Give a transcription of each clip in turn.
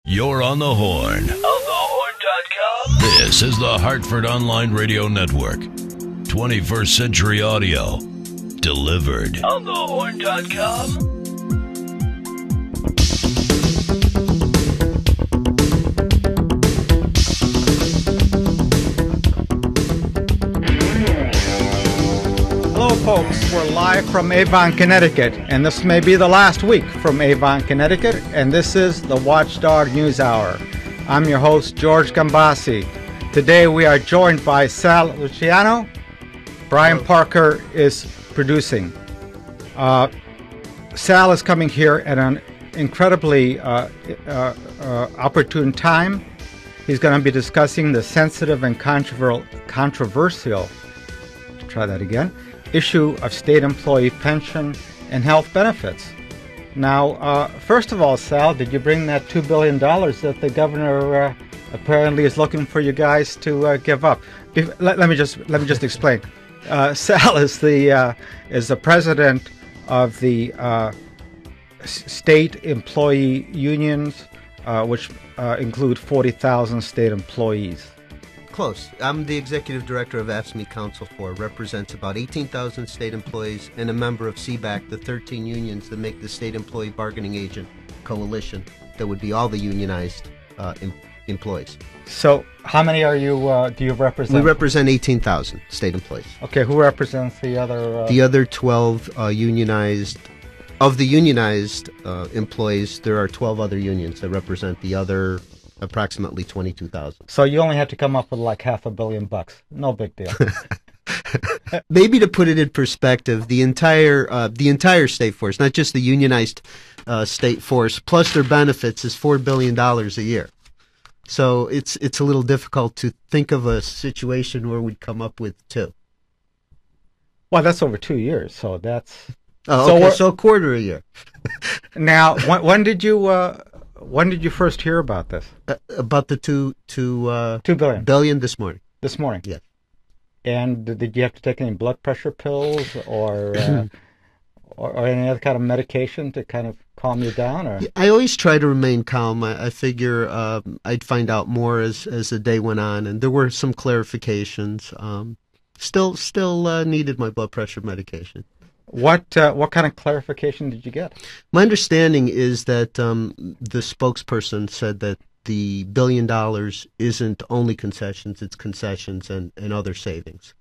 You're on the horn. onthehorn.com. This is the Hartford Online Radio Network. 21st Century Audio. Delivered. onthehorn.com. Hello folks, we're live from Avon, Connecticut, and this may be the last week from Avon, Connecticut, and this is the Watchdog News Hour. I'm your host, George Gombossy. Today we are joined by Sal Luciano. Brian Parker is producing. Sal is coming here at an incredibly opportune time. He's going to be discussing the sensitive and controversial, try that again, issue of state employee pension and health benefits. Now, first of all, Sal, did you bring that $2 billion that the governor apparently is looking for you guys to give up? Let me just explain. Sal is the president of the state employee unions, which include 40,000 state employees. Close. I'm the executive director of AFSCME Council 4, represents about 18,000 state employees and a member of CBAC, the 13 unions that make the state employee bargaining agent coalition that would be all the unionized employees. So how many are you, do you represent? We represent 18,000 state employees. Okay, who represents the other? The other 12 unionized. Of the unionized employees, there are 12 other unions that represent the other approximately 22,000. So you only had to come up with like $500 million. No big deal. Maybe to put it in perspective, the entire state force, not just the unionized state force, plus their benefits, is $4 billion a year. So it's a little difficult to think of a situation where we'd come up with two. Well, that's over 2 years, so that's... Oh, okay, so a quarter a year. Now, when did you first hear about this? About the $2 billion this morning. This morning? Yes. And did you have to take any blood pressure pills or any other kind of medication to kind of calm you down? Or? I always try to remain calm. I figure I'd find out more as the day went on, and there were some clarifications. Still needed my blood pressure medication. What kind of clarification did you get? My understanding is that the spokesperson said that the $1 billion isn't only concessions, it's concessions and other savings.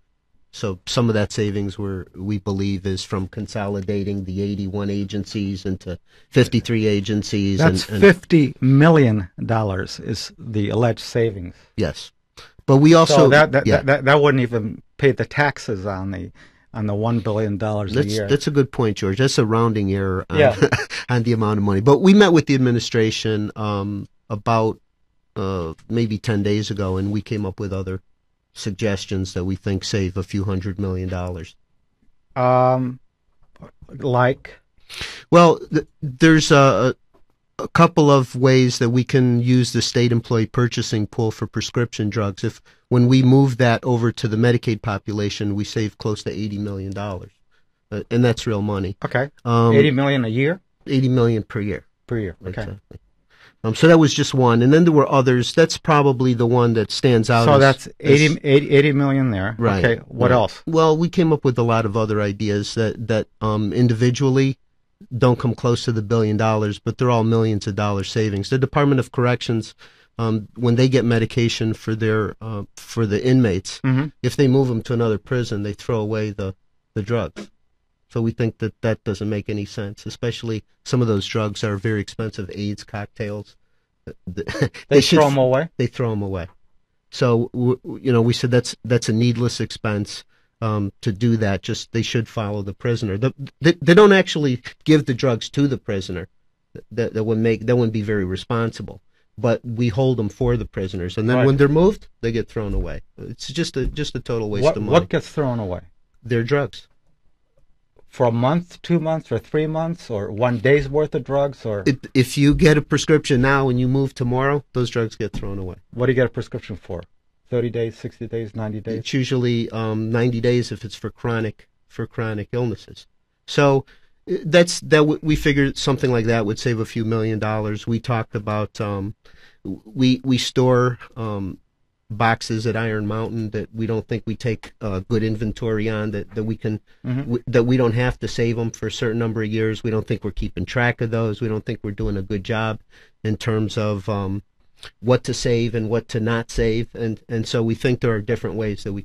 So some of that savings we believe is from consolidating the 81 agencies into 53 agencies. That's $50 million is the alleged savings. Yes. But we also... So that wouldn't even pay the taxes on the $1 billion a year. That's a good point, George. That's a rounding error on the amount of money. But we met with the administration about maybe 10 days ago, and we came up with other suggestions that we think save a few $100 million. Like? Well, there's a couple of ways that we can use the state employee purchasing pool for prescription drugs. When we move that over to the Medicaid population, we save close to $80 million. And that's real money. Okay. $80 million a year? $80 million per year. Per year, okay. Exactly. So that was just one. And then there were others. That's probably the one that stands out. So that's $80 million there. Right. Okay, what else? Well, we came up with a lot of other ideas that individually don't come close to the $1 billion, but they're all millions of dollars savings. The Department of Corrections, when they get medication for the inmates, if they move them to another prison, they throw away the drugs. So we think that doesn't make any sense, especially some of those drugs are very expensive AIDS cocktails. They throw them away? They throw them away. So, we said that's a needless expense. To do that, they should follow the prisoner. They don't actually give the drugs to the prisoner. That wouldn't be very responsible. But we hold them for the prisoners, and then when they're moved, they get thrown away. It's just a total waste of money. What gets thrown away? Their drugs. For a month, 2 months, or 3 months, or 1 day's worth of drugs, or if you get a prescription now and you move tomorrow, those drugs get thrown away. What do you get a prescription for? 30 days, 60 days, 90 days? It's usually 90 days if it's for chronic illnesses. So We figured something like that would save a few $1,000,000. We talked about we store boxes at Iron Mountain that we don't think we take good inventory on, that we can that we don't have to save them for a certain number of years. We don't think we're keeping track of those. We don't think we're doing a good job in terms of what to save and what to not save, and so we think there are different ways that we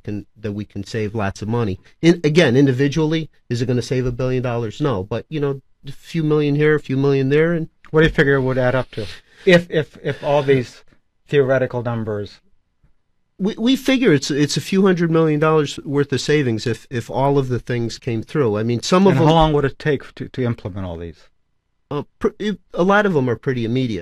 can save lots of money. Again, individually, is it going to save $1 billion? No, but a few million here, a few million there, and what do you figure it would add up to if all these theoretical numbers? We figure it's a few $100 million worth of savings if all of the things came through. I mean, some of them. How long would it take to implement all these? A lot of them are pretty immediate.